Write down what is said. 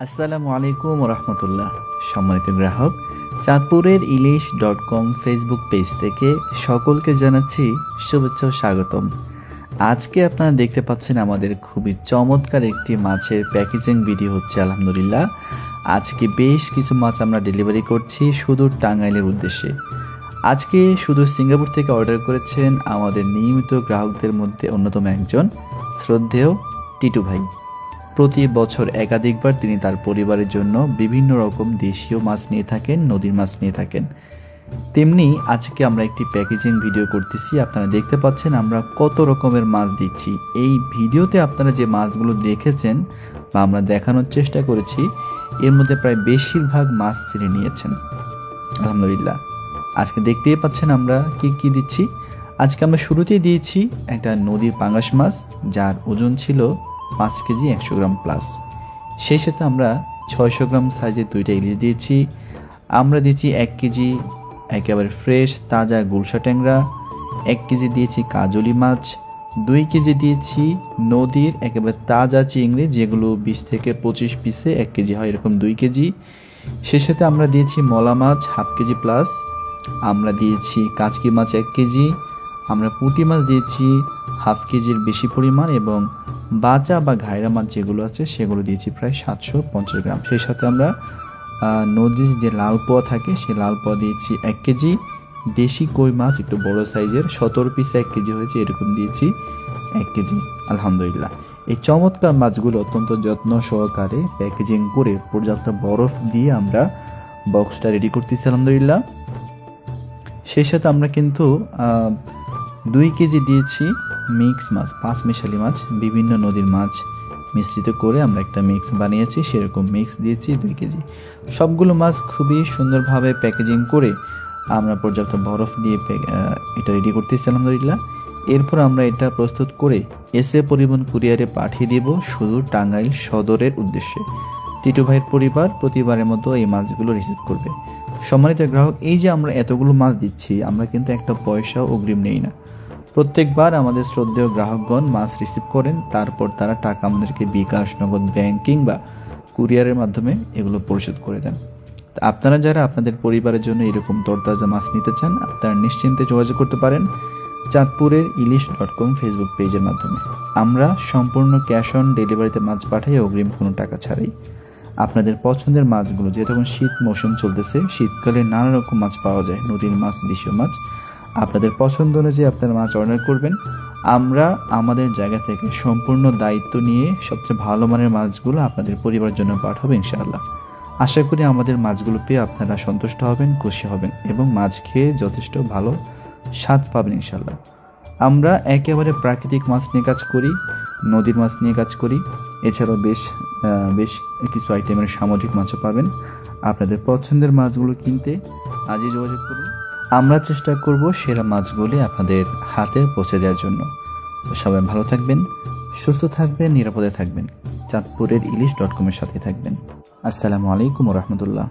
আসসালামু আলাইকুম রহমতুল্লাহ। সম্মানিত গ্রাহক, চাঁদপুরের ইলিশ.com ফেসবুক পেজ থেকে সকলকে জানাচ্ছি শুভেচ্ছা ও স্বাগতম। আজকে আপনারা দেখতে পাচ্ছেন আমাদের খুবই চমৎকার একটি মাছের প্যাকেজিং ভিডিও হচ্ছে। আলহামদুলিল্লাহ, আজকে বেশ কিছু মাছ আমরা ডেলিভারি করছি সুদূর টাঙ্গাইলের উদ্দেশ্যে। আজকে শুধু সিঙ্গাপুর থেকে অর্ডার করেছেন আমাদের নিয়মিত গ্রাহকদের মধ্যে অন্যতম একজন শ্রদ্ধেয় টিটু ভাই। প্রতি বছর একাধিকবার তিনি তার পরিবারের জন্য বিভিন্ন রকম দেশীয় মাছ নিয়ে থাকেন, নদীর মাছ নিয়ে থাকেন। তেমনি আজকে আমরা একটি প্যাকেজিং ভিডিও করতেছি। আপনারা দেখতে পাচ্ছেন আমরা কত রকমের মাছ দিচ্ছি। এই ভিডিওতে আপনারা যে মাছগুলো দেখেছেন বা আমরা দেখানোর চেষ্টা করেছি, এর মধ্যে প্রায় বেশিরভাগ মাছ তিনি নিয়েছেন। আলহামদুলিল্লাহ, আজকে দেখতেই পাচ্ছেন আমরা কি কি দিচ্ছি। আজকে আমরা শুরুতেই দিয়েছি একটা নদীর পাঙ্গাস মাছ, যার ওজন ছিল 5 কেজি 100 গ্রাম প্লাস। সেই সাথে আমরা 600 গ্রাম সাইজের 2টা ইলিশ দিয়েছি। আমরা দিয়েছি 1 কেজি একেবারে ফ্রেশ তাজা গুলশা ট্যাংরা, 1 কেজি দিয়েছি কাজলি মাছ, 2 কেজি দিয়েছি নদীর একেবারে তাজা চিংড়ি, যেগুলো 20 থেকে 25 পিসে 1 কেজি হয়, এরকম 2 কেজি। সেই সাথে আমরা দিয়েছি মলা মাছ 1/2 কেজি প্লাস, আমরা দিয়েছি কাচকি মাছ 1 কেজি, আমরা পুঁটি মাছ দিয়েছি 1/2 কেজির বেশি পরিমাণ, এবং বাচা বা ঘায়রা মাছ যেগুলো আছে সেগুলো দিয়েছি প্রায় 750 গ্রাম। সেই সাথে আমরা নদীর যে লাল পোয়া থাকে সেই লাল পোয়া দিয়েছি 1 কেজি, দেশি কই মাছ একটু বড় সাইজের 17 পিসে 1 কেজি হয়েছে, এরকম দিয়েছি 1 কেজি। আলহামদুলিল্লাহ, এই চমৎকার মাছগুলো অত্যন্ত যত্ন সহকারে প্যাকেজিং করে পর্যাপ্ত বরফ দিয়ে আমরা বক্সটা রেডি করতেছি। আলহামদুলিল্লাহ, সেই সাথে আমরা কিন্তু 2 কেজি দিয়েছি মিক্স মাছ, 5 মিশালি মাছ, বিভিন্ন নদীর মাছ মিশ্রিত করে আমরা একটা মিক্স বানিয়েছি, সেরকম মিক্স দিয়েছি 2 কেজি। সবগুলো মাছ খুবই সুন্দরভাবে প্যাকেজিং করে আমরা পর্যাপ্ত বরফ দিয়ে এটা রেডি করতেছি। আলহামদুলিল্লাহ, এরপর আমরা এটা প্রস্তুত করে এসএ পরিবহন কুরিয়ারে পাঠিয়ে দেব সুদূর টাঙ্গাইল সদরের উদ্দেশ্যে। টিটু ভাইয়ের পরিবার প্রতিবারের মতো এই মাছগুলো রিসিভ করবে। সম্মানিত গ্রাহক, এই যে আমরা এতগুলো মাছ দিচ্ছি, আমরা কিন্তু একটা পয়সাও অগ্রিম নেই না। প্রত্যেকবার আমাদের শ্রদ্ধেয় গ্রাহকগণ মাছ রিসিভ করেন, তারপর তারা টাকা আমাদেরকে বিকাশ, নগদ, ব্যাংকিং বা কুরিয়ারের মাধ্যমে এগুলো পরিশোধ করে দেন। আপনারা যারা আপনাদের পরিবারের জন্য এরকম তরতাজা মাছ নিতে চান, আপনারা নিশ্চিন্তে যোগাযোগ করতে পারেন চাঁদপুরের ইলিশ.com ফেসবুক পেজের মাধ্যমে। আমরা সম্পূর্ণ ক্যাশ অন ডেলিভারিতে মাছ পাঠাই, অগ্রিম কোনো টাকা ছাড়াই। আপনাদের পছন্দের মাছগুলো, যেহেতু এখন শীত মৌসুম চলতেছে, শীতকালে নানা রকম মাছ পাওয়া যায়, নদীর মাছ, দেশীয় মাছ। আপনাদের পছন্দ অনুযায়ী আপনারা মাছ অর্ডার করবেন, আমরা আমাদের জায়গা থেকে সম্পূর্ণ দায়িত্ব নিয়ে সবচেয়ে ভালো মানের মাছগুলো আপনাদের পরিবারের জন্য পাঠাবো ইনশাআল্লাহ। আশা করি আমাদের মাছগুলো পেয়ে আপনারা সন্তুষ্ট হবেন, খুশি হবেন এবং মাছ খেয়ে যথেষ্ট ভালো স্বাদ পাবেন ইনশাআল্লাহ। আমরা একেবারে প্রাকৃতিক মাছ নিয়ে কাজ করি, নদীর মাছ নিয়ে কাজ করি, এছাড়াও বেশ কিছু আইটেমের সামুদ্রিক মাছও পাবেন। আপনাদের পছন্দের মাছগুলো কিনতে আজই যোগাযোগ করুন। আমরা চেষ্টা করব সেরা মাছগুলি আপনাদের হাতে পৌঁছে দেওয়ার জন্য। সবাই ভালো থাকবেন, সুস্থ থাকবেন, নিরাপদে থাকবেন। চাঁদপুরের ইলিশ.com এর সাথে থাকবেন। আসসালামু আলাইকুম রহমতুল্লাহ।